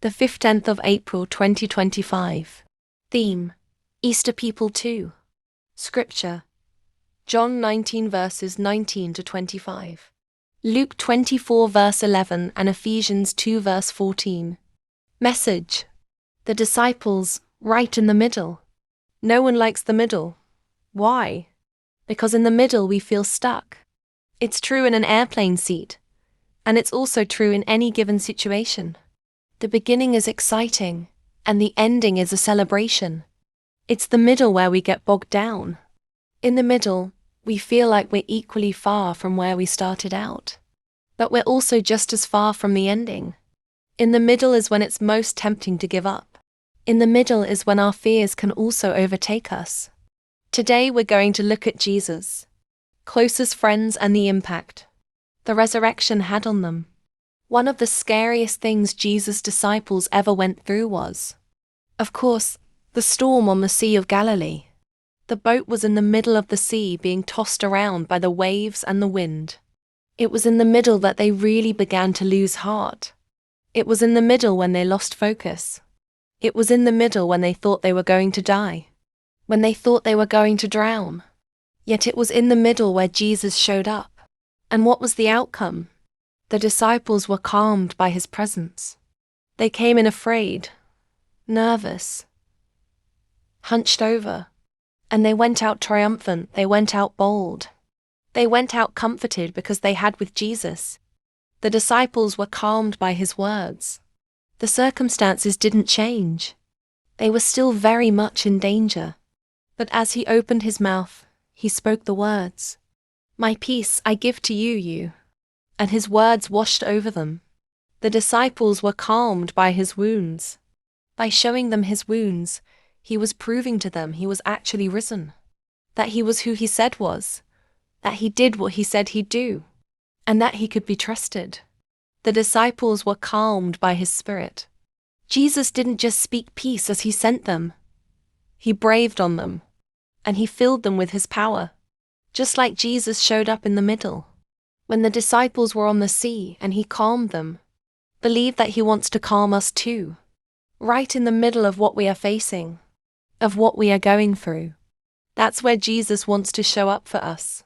the 15th of April 2025. Theme: Easter People 2. Scripture: John 19 verses 19 to 25. Luke 24 verse 11 and Ephesians 2 verse 14. Message: the disciples, right in the middle. No one likes the middle. Why? Because in the middle we feel stuck. It's true in an airplane seat, and it's also true in any given situation. The beginning is exciting, and the ending is a celebration. It's the middle where we get bogged down. In the middle, we feel like we're equally far from where we started out. But we're also just as far from the ending. In the middle is when it's most tempting to give up. In the middle is when our fears can also overtake us. Today we're going to look at Jesus, closest friends, and the impact the resurrection had on them. One of the scariest things Jesus' disciples ever went through was, of course, the storm on the Sea of Galilee. The boat was in the middle of the sea, being tossed around by the waves and the wind. It was in the middle that they really began to lose heart. It was in the middle when they lost focus. It was in the middle when they thought they were going to die, when they thought they were going to drown. Yet it was in the middle where Jesus showed up. And what was the outcome? The disciples were calmed by his presence. They came in afraid, nervous, hunched over, and they went out triumphant. They went out bold. They went out comforted because they had with Jesus. The disciples were calmed by his words. The circumstances didn't change. They were still very much in danger. But as he opened his mouth, he spoke the words, "My peace I give to you." And his words washed over them. The disciples were calmed by his wounds. By showing them his wounds, he was proving to them he was actually risen, that he was who he said was, that he did what he said he'd do, and that he could be trusted. The disciples were calmed by his spirit. Jesus didn't just speak peace as he sent them. He breathed on them, and he filled them with his power, just like Jesus showed up in the middle. When the disciples were on the sea and he calmed them, believe that he wants to calm us too, right in the middle of what we are facing, of what we are going through. That's where Jesus wants to show up for us.